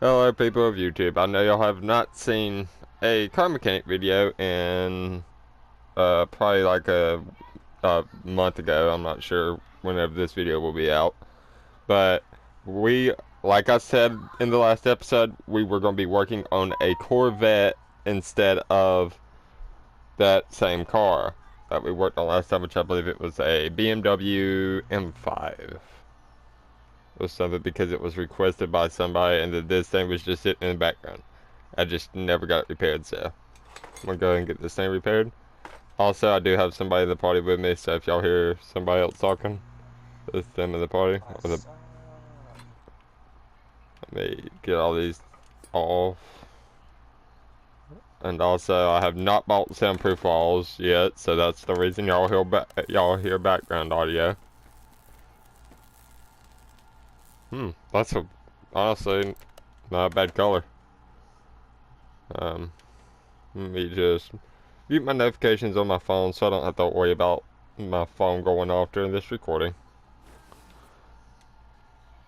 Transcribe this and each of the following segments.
Hello people of YouTube. I know y'all have not seen a car mechanic video in probably like a month ago. I'm not sure whenever this video will be out. But we, like I said in the last episode, we were going to be working on a Corvette instead of that same car that we worked on last time, which I believe it was a BMW M5 or something, because it was requested by somebody and this thing was just sitting in the background. I just never got it repaired, so I'm gonna go ahead and get this thing repaired. Also, I do have somebody in the party with me, so if y'all hear somebody else talking, it's them in the party. Let me get all these off. And also, I have not bought soundproof walls yet, so that's the reason y'all hear background audio. That's honestly not a bad color. Let me just mute my notifications on my phone so I don't have to worry about my phone going off during this recording.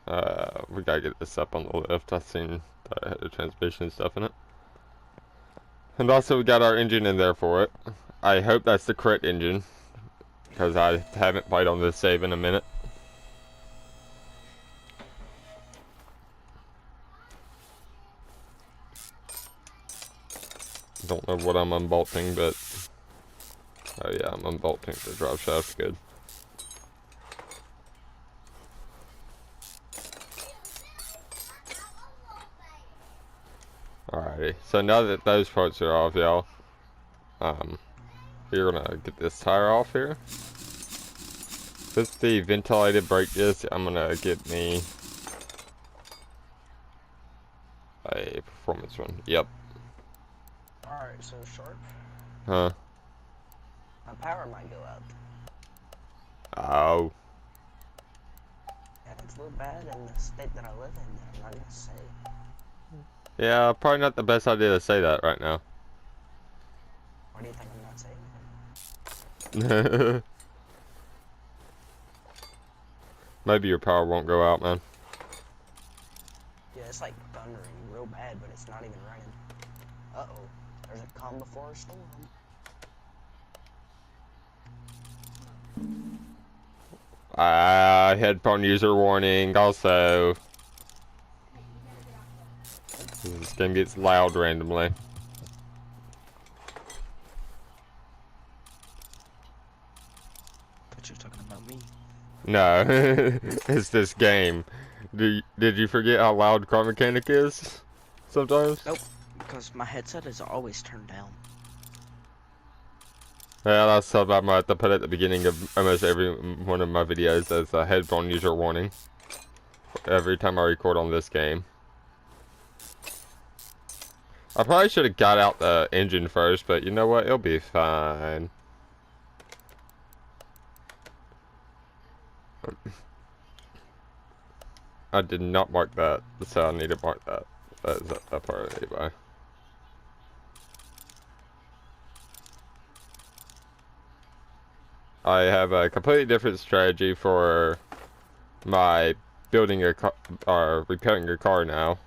We gotta get this up on the lift. I've seen that it had the transmission and stuff in it. And also we got our engine in there for it. I hope that's the correct engine, because I haven't played on this save in a minute. Don't know what I'm unbolting, but oh yeah, I'm unbolting the drive shaft. Good. Alrighty, so now that those parts are off, y'all, we're gonna get this tire off here. With the ventilated brake disc, I'm gonna get me a performance one. Yep. Alright, so Sharp, Huh? my power might go out. Oh. And it's a little bad in the state that I live in, I'm not gonna say. Yeah, probably not the best idea to say that right now. Why do you think I'm not saying that? Maybe your power won't go out, man. Yeah, it's like thundering real bad, but it's not even running. Uh-oh, there's a calm before a storm. Headphone user warning also. This game gets loud randomly. Thought you were talking about me. No, it's this game. Did you forget how loud Car Mechanic is? Sometimes? Nope, because my headset is always turned down. Yeah, that's something I'm gonna have to put at the beginning of almost every one of my videos as a headphone user warning. Every time I record on this game. I probably should have got out the engine first, but you know what? It'll be fine. I did not mark that, so I need to mark that. That part anyway. I have a completely different strategy for my building a car, or repairing a car now.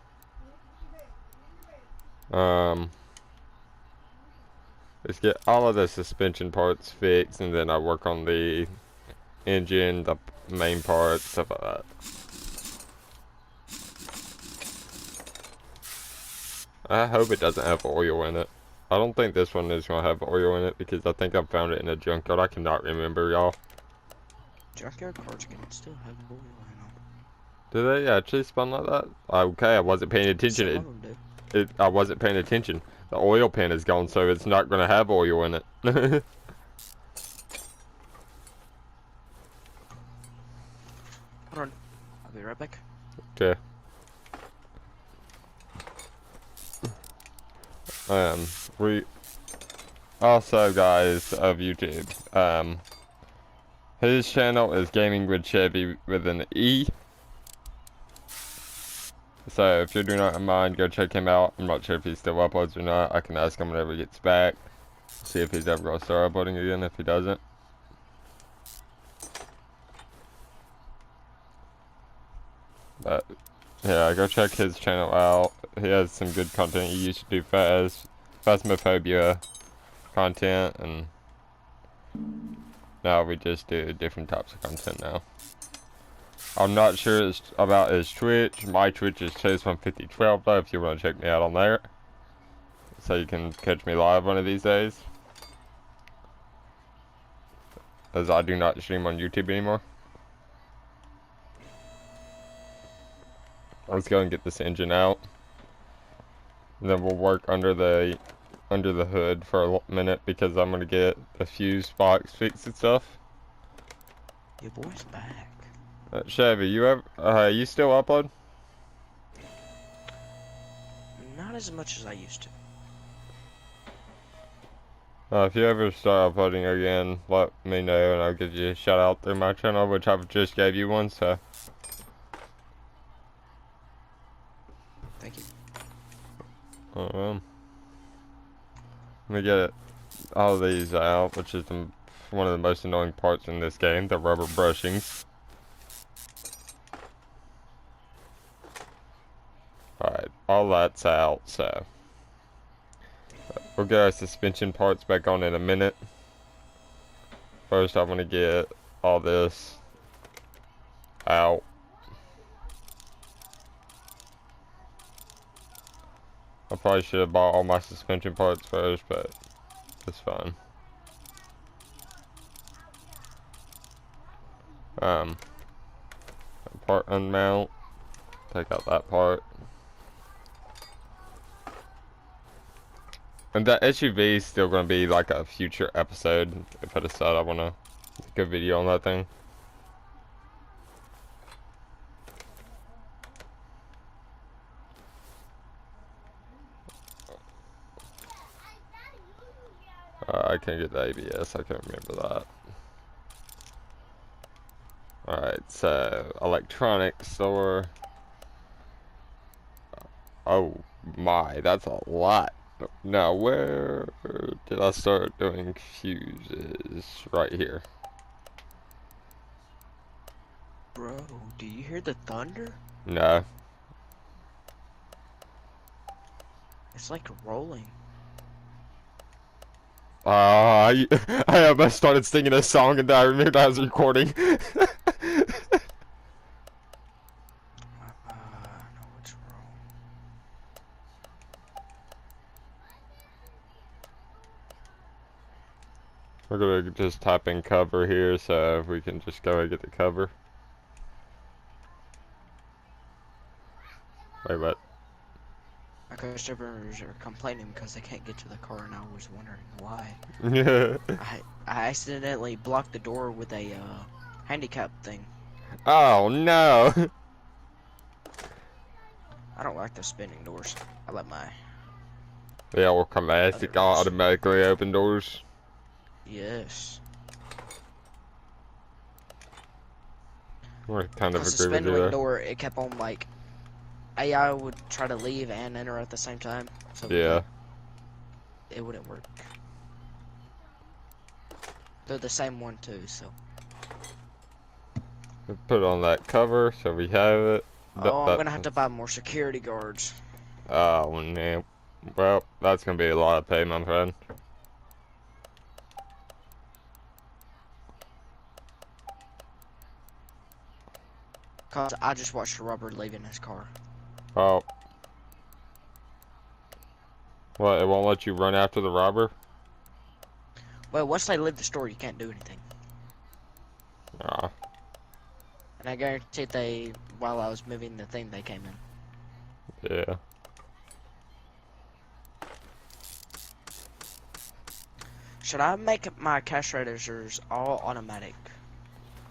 Let's get all of the suspension parts fixed, and then I work on the engine, the main parts, stuff like that. I hope it doesn't have oil in it. I don't think this one is going to have oil in it, because I think I found it in a junkyard. I cannot remember, y'all. Junkyard cars can still have oil in them. Do they actually spawn like that? Okay, I wasn't paying attention. I wasn't paying attention. The oil pan is gone, so it's not going to have oil in it. Hold on, I'll be right back. Okay. We also, guys of YouTube, his channel is Gaming with Chevy with an E. So if you do not mind, go check him out. I'm not sure if he still uploads or not. I can ask him whenever he gets back. See if he's ever going to start uploading again if he doesn't. But Yeah, go check his channel out. He has some good content. He used to do Phasmophobia content, and now we just do different types of content now. I'm not sure about his Twitch. My Twitch is Chase15012 though, if you want to check me out on there. So you can catch me live one of these days. As I do not stream on YouTube anymore. Let's go and get this engine out. And then we'll work under the hood for a minute because I'm gonna get a fuse box fixed and stuff. Your boy's back. Chevy, you still upload? Not as much as I used to. If you ever start uploading again, let me know and I'll give you a shout out through my channel, which I've just gave you one, so. Thank you. Let me get all these out, which is one of the most annoying parts in this game, the rubber brushings. Alright, all that's out, so. We'll get our suspension parts back on in a minute. First, I'm gonna get all this out. I probably should have bought all my suspension parts first, but it's fine. Part unmount. Take out that part. And that SUV is still going to be like a future episode. If I decide I want to make a video on that thing. I can't get the ABS. I can't remember that. Alright, so electronics store. Oh my, that's a lot. Now, where did I start doing fuses? Right here. Bro, do you hear the thunder? No. It's like rolling. I almost started singing a song and then I remembered I was recording. I know what's wrong. We're gonna just type in cover here so we can just go and get the cover. Wait, what? My customers are complaining because they can't get to the car, and I was wondering why. Yeah. I accidentally blocked the door with a handicap thing. Oh no. I don't like the spinning doors. I like my They all classic others. automatically open doors. Yes. I kind of Because the agree with you spindling there. door, it kept on like AI would try to leave and enter at the same time. So Yeah. it wouldn't work. They're the same one too, so. Put on that cover so we have it. Oh, I'm gonna have to buy more security guards. Oh man. Well, that's gonna be a lot of pay, my friend. Cause I just watched Robert leaving his car. Oh. What, it won't let you run after the robber? Well, once they leave the store, you can't do anything. Ah. And I guarantee while I was moving the thing, they came in. Yeah. Should I make my cash registers all automatic?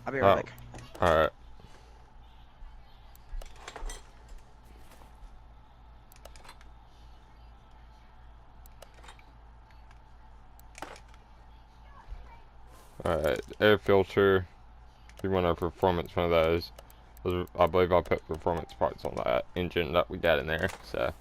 I'll be right back. Alright. Alright, air filter. If you want a performance one of those. I believe I put performance parts on that engine that we got in there, so.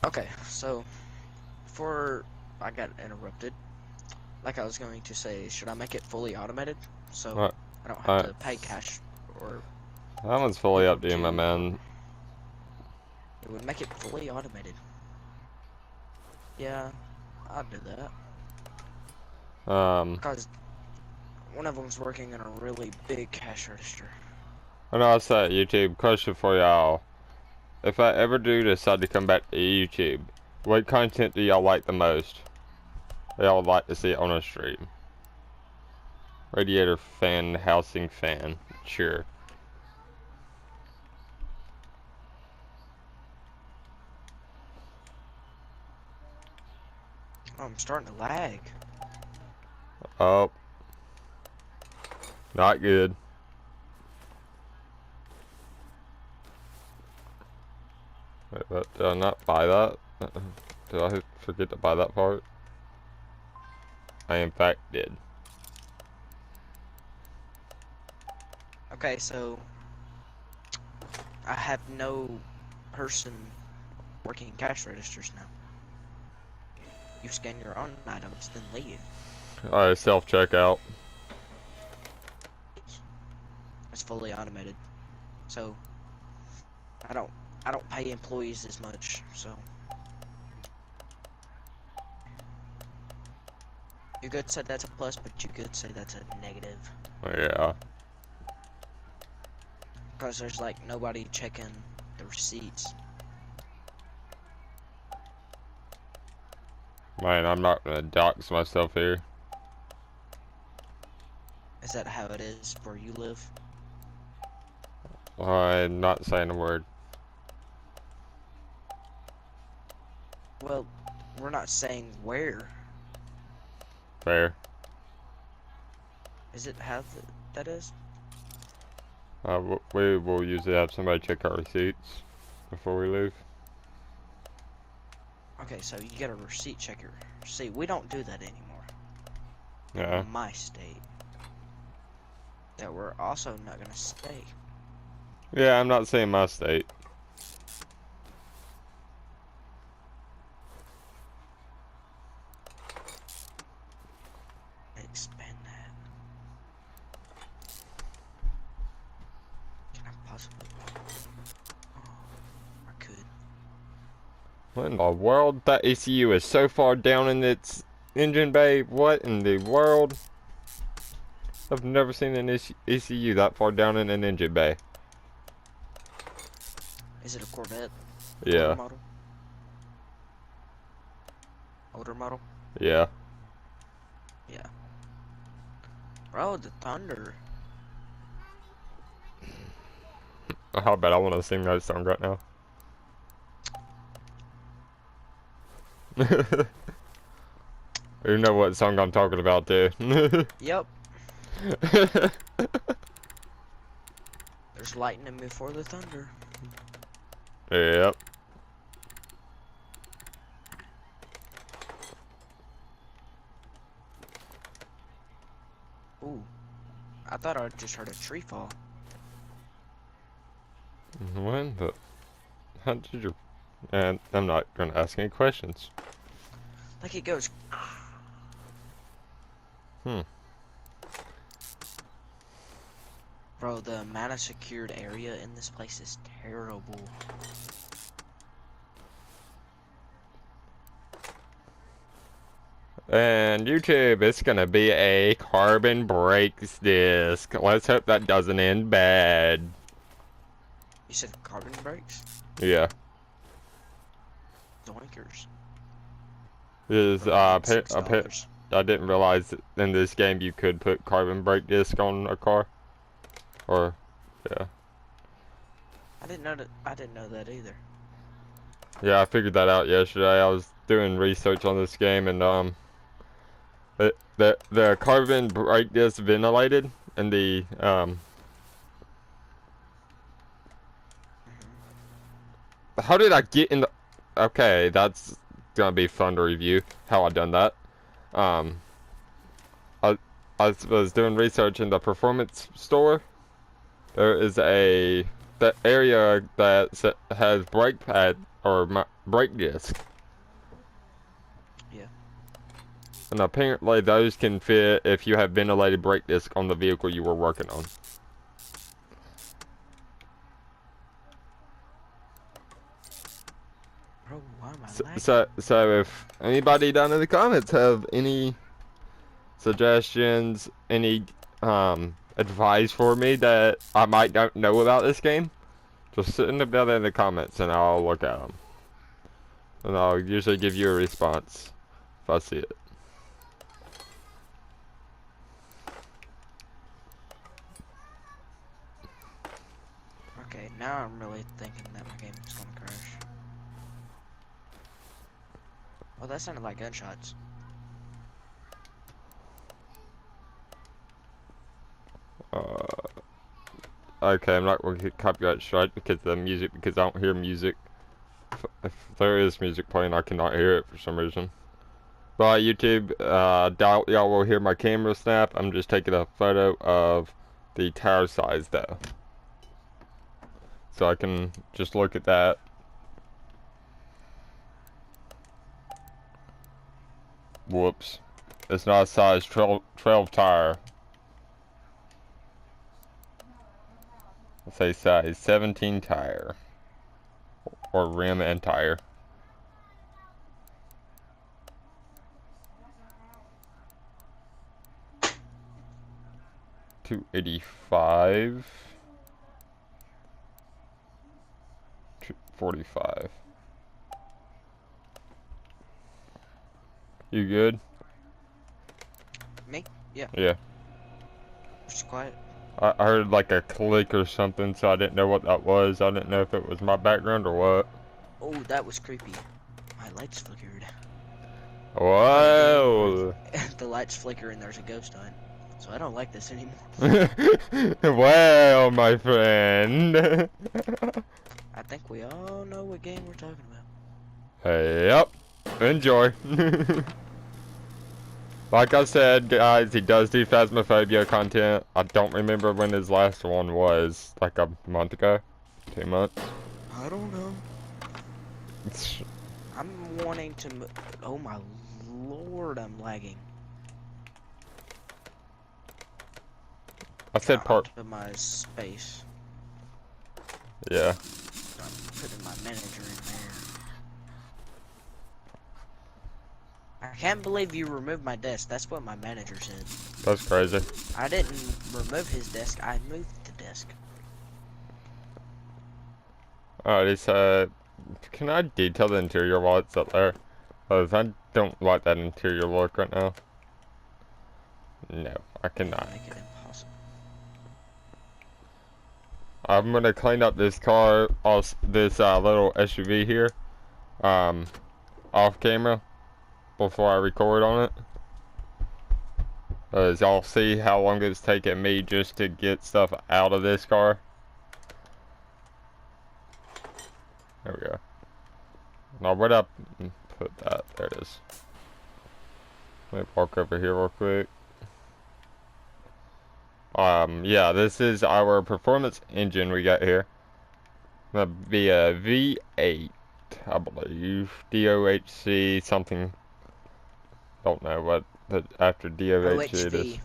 Okay, so before I got interrupted, like I was going to say, should I make it fully automated so What? I don't have to pay cash or That one's fully people up to you, my man. It would make it fully automated. Yeah, I'll do that. Because one of them's working in a really big cash register. And also, YouTube, question for y'all. If I ever do decide to come back to YouTube, what content do y'all like the most? Y'all would like to see it on a stream? Radiator fan, housing fan, sure. Oh, I'm starting to lag. Oh. Not good. Wait, what? Did I not buy that? Did I forget to buy that part? I in fact did. Okay, so I have no person working cash registers now. You scan your own items, then leave. Alright, self-checkout. It's fully automated. So I don't pay employees as much, so you could say that's a plus, but you could say that's a negative. Yeah. Because there's like nobody checking the receipts. Man, I'm not gonna dox myself here. Is that how it is where you live? I'm not saying a word. Well, we're not saying where. Fair. Is it how that is? We will usually have somebody check our receipts before we leave. Okay, so you get a receipt checker. See, we don't do that anymore. Yeah. In my state. That we're also not gonna stay. Yeah, I'm not saying my state. Expand that. Can I possibly? Oh, I could. What in the world? That ECU is so far down in its engine bay. What in the world? I've never seen an ECU that far down in an engine bay. Is it a Corvette? Yeah. Older model? Older model? Yeah. Yeah. Bro, the thunder. How bad I want to sing that song right now. You know what song I'm talking about, too. Yep. There's lightning before the thunder. Yep. Ooh. I thought I just heard a tree fall. When the... How did you... And I'm not going to ask any questions. Like it goes. Hmm. Bro, the amount of secured area in this place is terrible. And YouTube, it's gonna be a carbon brakes disc. Let's hope that doesn't end bad. You said carbon brakes? Yeah. Doinkers. Is $6. I didn't realize that in this game you could put carbon brake disc on a car. Or, yeah. I didn't know that either. Yeah, I figured that out yesterday. I was doing research on this game, and the carbon brake disc ventilated, and the how did I get in the? Okay, that's gonna be fun to review how I done that. I I was doing research in the performance store. There is the area that has brake pad or brake disc. And apparently those can fit if you have ventilated brake disc on the vehicle you were working on. Bro, why am I So, lagging? so if anybody down in the comments have any suggestions, any advice for me that I might not know about this game, just send them down in the comments and I'll look at them. And I'll usually give you a response if I see it. Okay, now I'm really thinking that my game is gonna crash. Oh, that sounded like gunshots. Okay, I'm not going to get copyright strike because of the music, because I don't hear music. If there is music playing, I cannot hear it for some reason. But YouTube, doubt y'all will hear my camera snap. I'm just taking a photo of the tire size though. So I can just look at that. Whoops. It's not a size 12 tire. Let's say size 17 tire. Or rim and tire. 285. 245. You good? Me? Yeah. Yeah. Just quiet. I heard like a click or something, so I didn't know what that was. I didn't know if it was my background or what. Oh, that was creepy. My lights flickered. Whoa! The lights flicker and there's a ghost hunt. So I don't like this anymore. Well, my friend. I think we all know what game we're talking about. Yep. Enjoy. Like I said, guys, he does do Phasmophobia content. I don't remember when his last one was. Like a month ago? 2 months? I don't know. I'm wanting to. Oh my lord, I'm lagging. I said part. To my space. Yeah. I'm putting my manager in there. I can't believe you removed my desk. That's what my manager said. That's crazy. I didn't remove his desk. I moved the desk. Alright, so can I detail the interior while it's up there? Because I don't like that interior look right now. No, I cannot. Make it impossible. I'm gonna clean up this car, this little SUV here, off camera before I record on it. As y'all see how long it's taken me just to get stuff out of this car. There we go. Now where'd I put that? There it is. Let me walk over here real quick. Yeah, this is our performance engine we got here. Gonna be a V8, I believe. DOHC something. Don't know what, but after DOHC it is.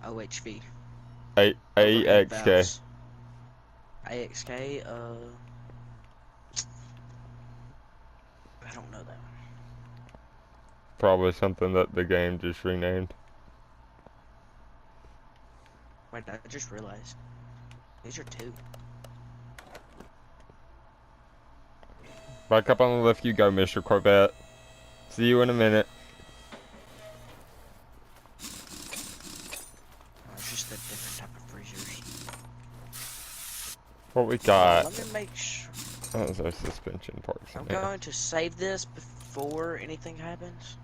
OHV. AXK. AXK, I don't know that. Probably something that the game just renamed. Wait, I just realized. These are 2. Back up on the left you go, Mr. Corvette. See you in a minute. Oh, it's just a different type of freezers. What we got? Let me make sure. Oh, there's our suspension parts in I'm here. going to save this before anything happens.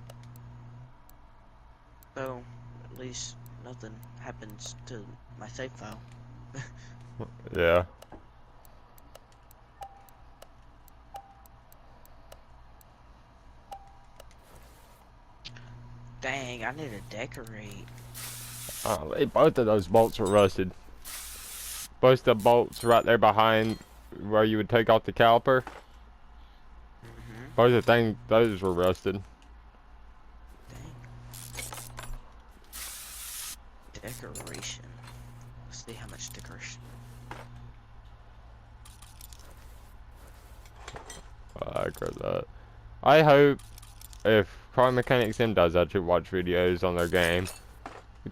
So, at least nothing happens to my save file. Yeah. Dang, I need to decorate. Oh, both of those bolts were rusted. Both the bolts right there behind where you would take off the caliper. Both the things, those were rusted. Decoration. Let's see how much decoration. I got that. I hope if Car Mechanic Sim does actually watch videos on their game,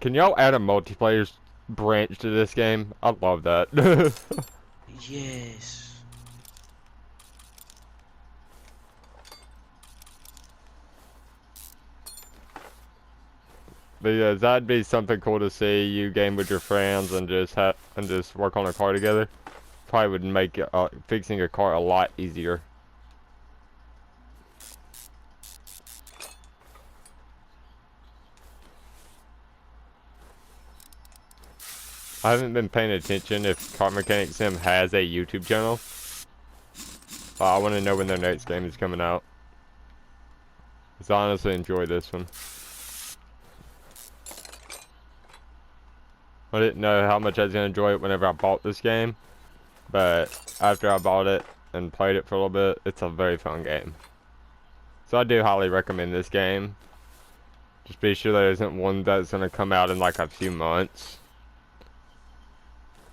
can y'all add a multiplayer branch to this game? I love that. Yes. Because that'd be something cool to see you game with your friends and just work on a car together. Probably would make fixing a car a lot easier. I haven't been paying attention if Car Mechanic Sim has a YouTube channel. I want to know when their next game is coming out. Cause I honestly enjoy this one. I didn't know how much I was going to enjoy it whenever I bought this game. But after I bought it and played it for a little bit, it's a very fun game. So I do highly recommend this game. Just be sure there isn't one that's going to come out in like a few months.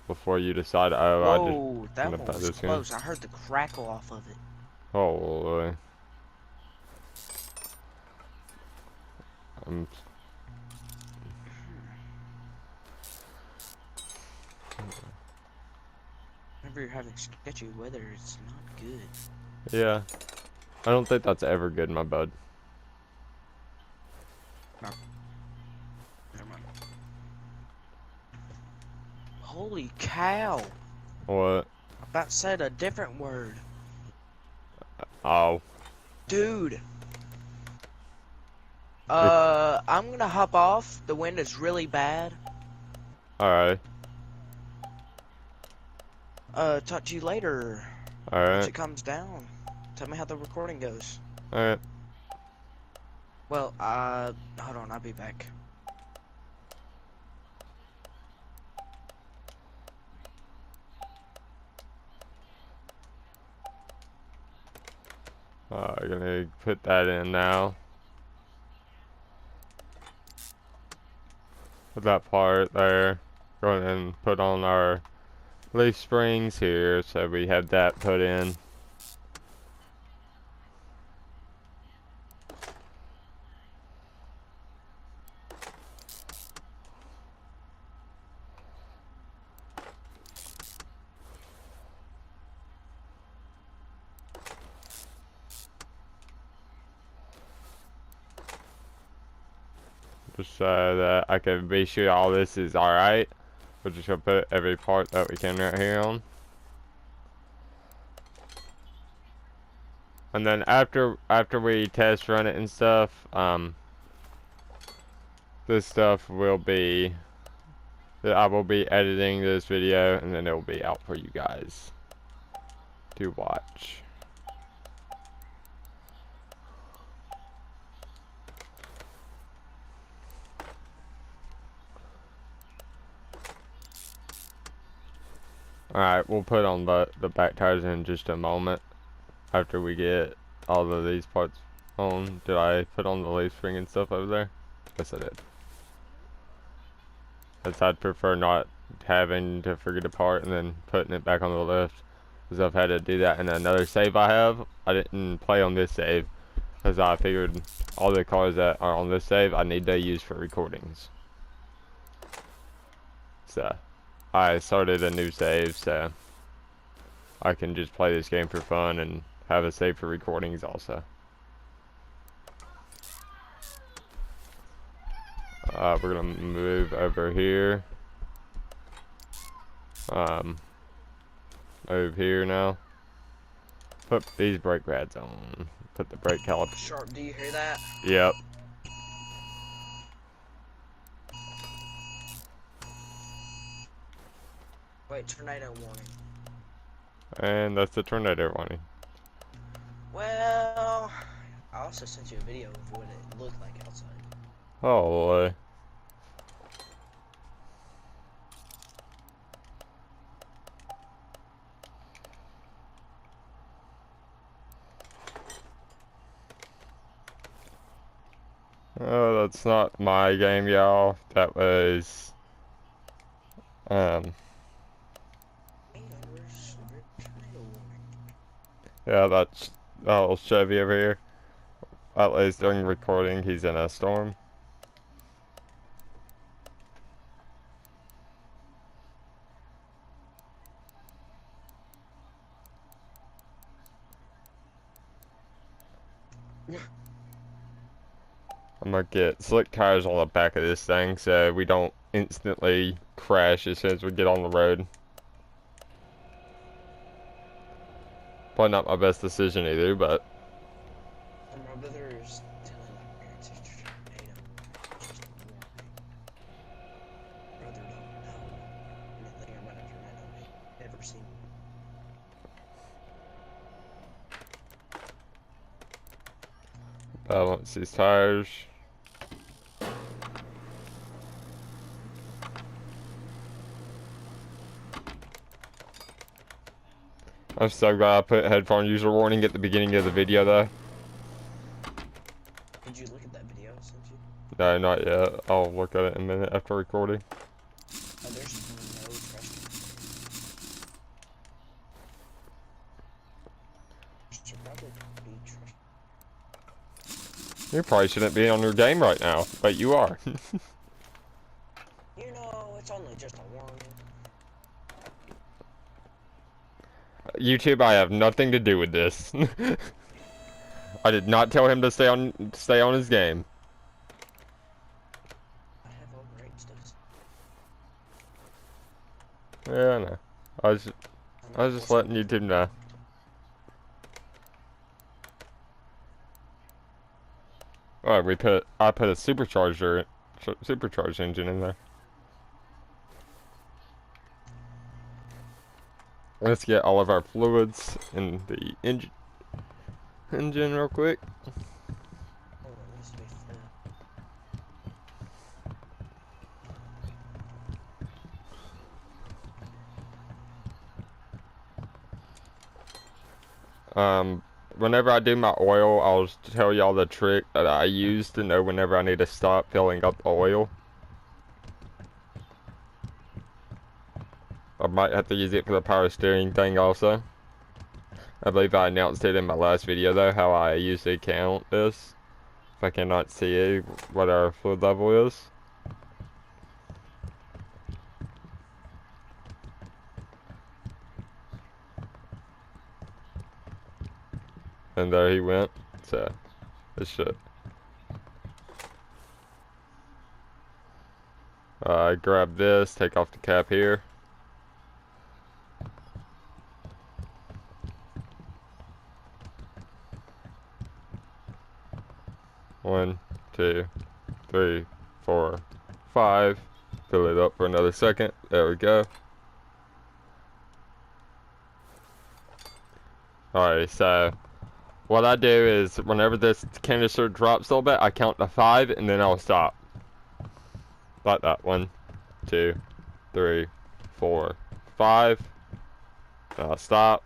Before you decide, oh, I just Whoa, that want to one buy was this game. close. I heard the crackle off of it. Holy. Um, Whenever you're having sketchy weather, it's not good. yeah. I don't think that's ever good, my bud. No. Never mind. Holy cow! What? I about said a different word. Oh. Dude! I'm gonna hop off. The wind is really bad. Alright. Talk to you later. Once Alright. it comes down. Tell me how the recording goes. Alright. Well, hold on, I'll be back. I'm gonna put that in now. Put that part there. Go ahead and put on our leaf springs here so we have that put in. Just so that I can be sure all this is alright. We're just gonna put every part that we can right here on. And then after we test run it and stuff, this stuff will be, I will be editing this video and then it will be out for you guys to watch. Alright, we'll put on the back tires in just a moment after we get all of these parts on. Did I put on the leaf spring and stuff over there? Yes, I did. As I'd prefer not having to forget a part and then putting it back on the lift. Because I've had to do that in another save I have. I didn't play on this save. Because I figured all the cars that are on this save I need to use for recordings. So I started a new save so I can just play this game for fun and have a save for recordings also. We're gonna move over here. Move here now. Put these brake pads on. Put the brake caliper. Sharp, do you hear that? Yep. Wait, tornado warning. And that's the tornado warning. Well, I also sent you a video of what it looked like outside. Holy. Oh, that's not my game, y'all. That was Um, Hey, tornado warning. yeah, that's that little Chevy over here. At least during recording, he's in a storm. I'm gonna get slick tires on the back of this thing so we don't instantly crash as soon as we get on the road. Probably not my best decision either, but So my brother's telling my parents it's a tornado. It's just a warning. Brother don't know anything about a tornado. He never seen one. balance these tires. I'm so glad I put headphone user warning at the beginning of the video though. Did you look at that video I sent you? No, not yet. I'll look at it in a minute after recording. Oh, there's no trash cans. Should probably be trash. You probably shouldn't be on your game right now, but you are. You know, it's only just a warning. YouTube, I have nothing to do with this. I did not tell him to stay on his game. I have overage this. Yeah, I know. I was just letting YouTube know. Alright, I put a supercharged engine in there. Let's get all of our fluids in the engine real quick. Oh, it needs to be full. Whenever I do my oil, I'll tell y'all the trick that I use to know whenever I need to stop filling up the oil. I might have to use it for the power steering thing also. I believe I announced it in my last video though, how I usually count this. If I cannot see what our fluid level is. And there he went, so it should. Grab this, take off the cap here. One, two, three, four, five. Fill it up for another second. There we go. Alright, so what I do is whenever this canister drops a little bit, I count to 5 and then I'll stop. Like that. 1, 2, 3, 4, 5. I'll stop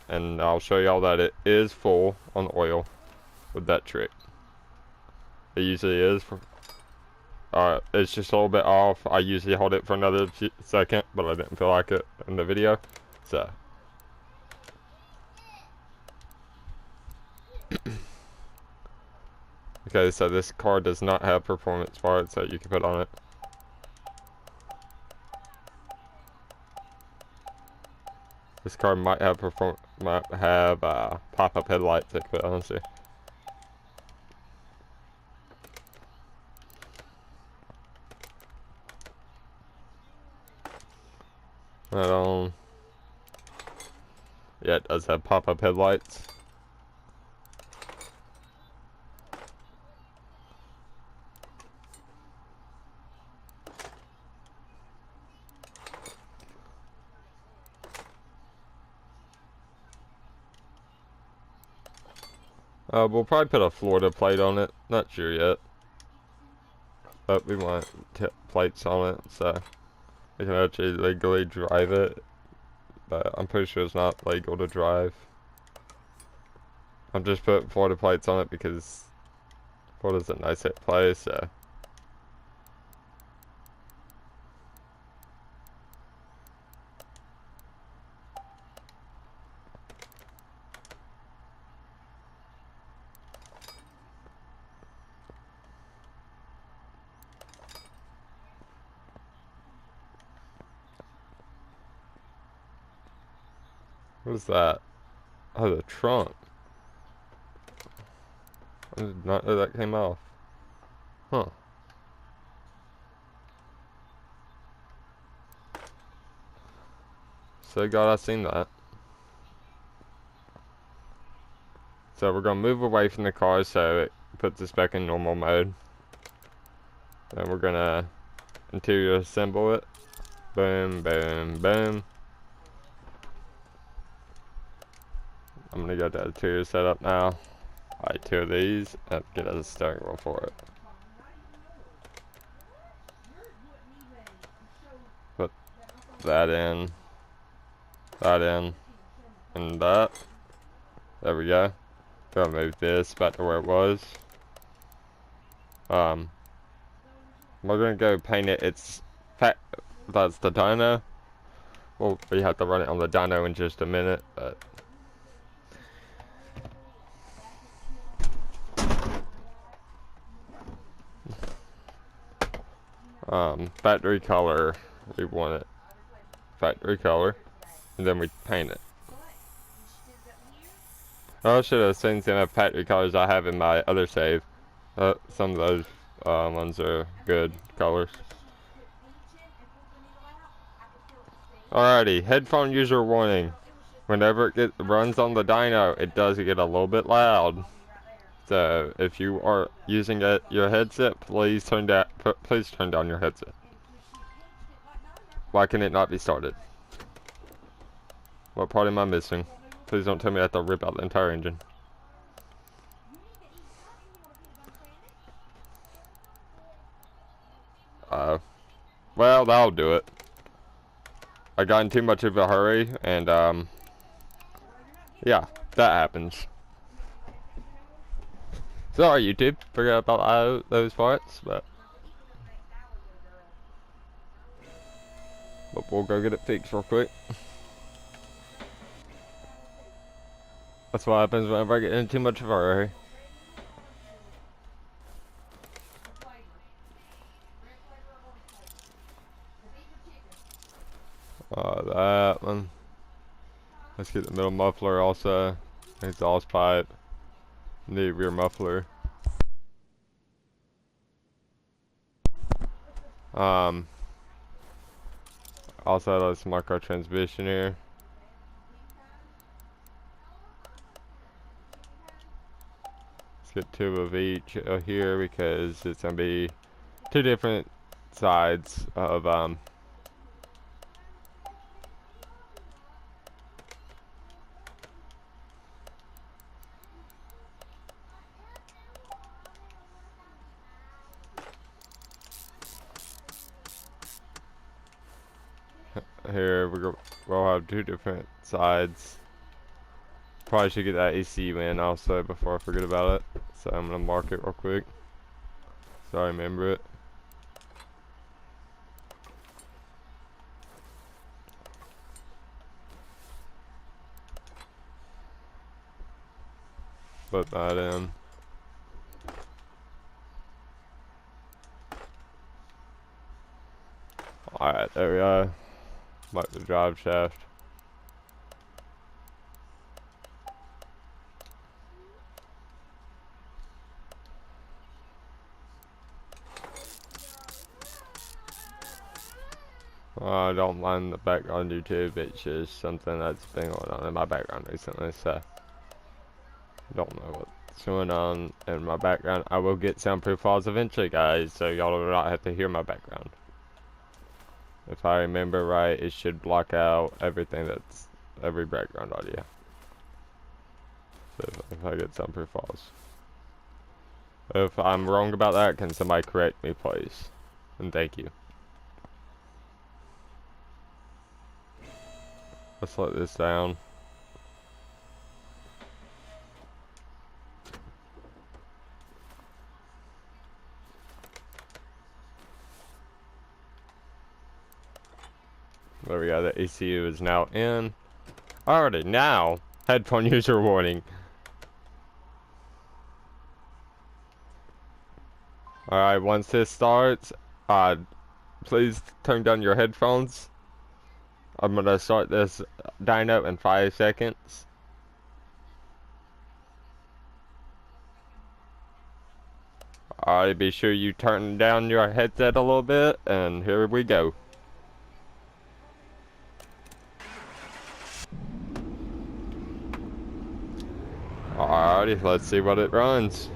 and I'll show y'all that it is full on oil with that trick. It usually is. It's just a little bit off. I usually hold it for another second, but I didn't feel like it in the video. So. Okay, so this car does not have performance parts that you can put on it. This car might have pop-up headlights that you can put on it. Yeah, it does have pop-up headlights. We'll probably put a Florida plate on it. Not sure yet. But we want plates on it, so we can actually legally drive it. But I'm pretty sure it's not legal to drive. I'm just putting Florida plates on it because Florida's a nice place, so. What's that? Oh, the trunk. I did not know that came off. Huh. So glad I seen that. So we're gonna move away from the car so it puts us back in normal mode. And we're gonna interior assemble it. Boom, boom, boom. I'm gonna go to interior setup now. Alright, 2 of these and get a steering wheel for it. Put that in, and that. There we go. Gonna move this back to where it was. We're gonna go paint it. That's the dyno. Well, we have to run it on the dyno in just a minute, but factory color. We want it factory color, and then we paint it. Oh, I should have seen some of the factory colors I have in my other save. Some of those ones are good colors. Alrighty, headphone user warning. Whenever it runs on the dyno, it does get a little bit loud. So if you are using your headset, please turn down your headset. Why can it not be started? What part am I missing? Please don't tell me I have to rip out the entire engine. Well, that'll do it. I got in too much of a hurry, and yeah, that happens. Sorry, YouTube. Forgot about those parts, but we'll go get it fixed real quick. That's what happens whenever I get in too much of a hurry. That one. Let's get the middle muffler also. Exhaust pipe. The rear muffler. Also let's mark our transmission here. Let's get 2 of each here because it's gonna be 2 different sides of here we'll have 2 different sides. Probably should get that ECU in also before I forget about it. So I'm gonna mark it real quick so I remember it. Put that in. Alright, there we go. Mark the drive shaft. I don't mind the background YouTube, it's just something that's been going on in my background recently, so I don't know what's going on in my background. I will get soundproof files eventually, guys, so y'all will not have to hear my background. If I remember right, it should block out everything that's every background audio. So if I get soundproof files. If I'm wrong about that, can somebody correct me, please? And thank you. Let's let this down. There we go, the ECU is now in. Alrighty, now, headphone user warning. Alright, once this starts, please turn down your headphones. I'm gonna start this dyno in 5 seconds. Alright, be sure you turn down your headset a little bit, and here we go. Alrighty, let's see what it runs.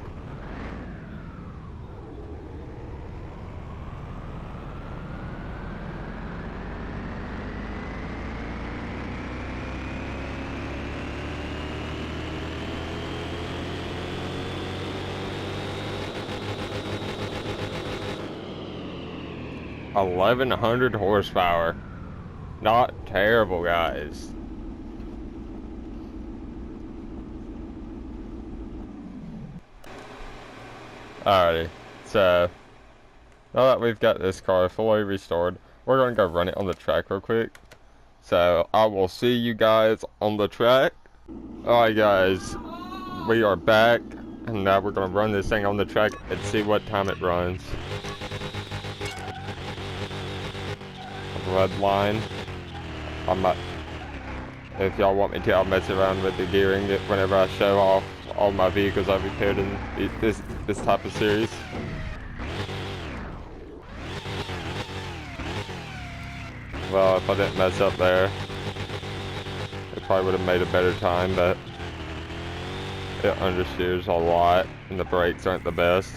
$1,100 horsepower. Not terrible, guys. Alrighty, so now that we've got this car fully restored, we're gonna go run it on the track real quick. So I will see you guys on the track. Alright guys, we are back, and now we're gonna run this thing on the track and see what time it runs. Red line. If y'all want me to, I'll mess around with the gearing whenever I show off all my vehicles I've repaired in this type of series. Well, if I didn't mess up there, it probably would have made a better time, but it understeers a lot, and the brakes aren't the best.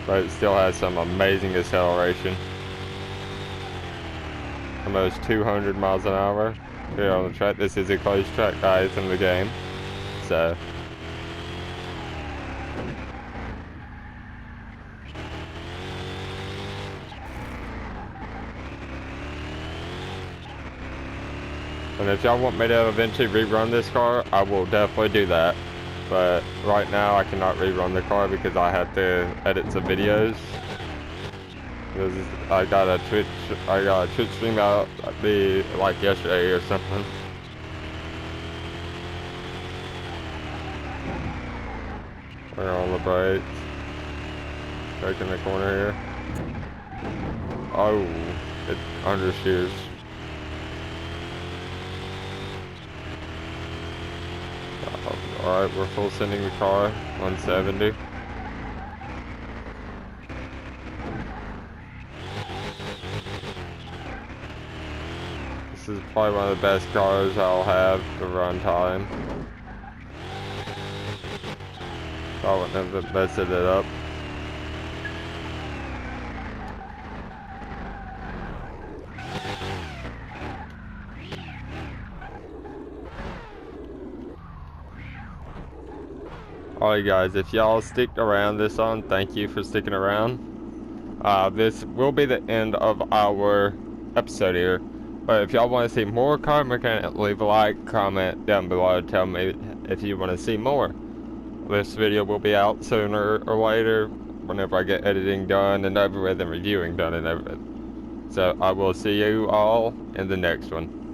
But it still has some amazing acceleration. Almost 200 miles an hour here on the track. This is a closed track, guys, in the game. So and if y'all want me to eventually rerun this car, I will definitely do that. But right now I cannot rerun the car because I have to edit some videos. I got a Twitch stream out like yesterday or something. We're on the brakes. Taking the corner here. Oh, it understeers. Alright, we're full sending the car, 170. This is probably one of the best cars I'll have to run time. I wouldn't have messed it up. Alright guys, if y'all stick around this on, thank you for sticking around. This will be the end of our episode here. But if y'all want to see more car mechanic, leave a like, comment down below, tell me if you want to see more. This video will be out sooner or later, whenever I get editing done and over with and reviewing done and over with. So I will see you all in the next one.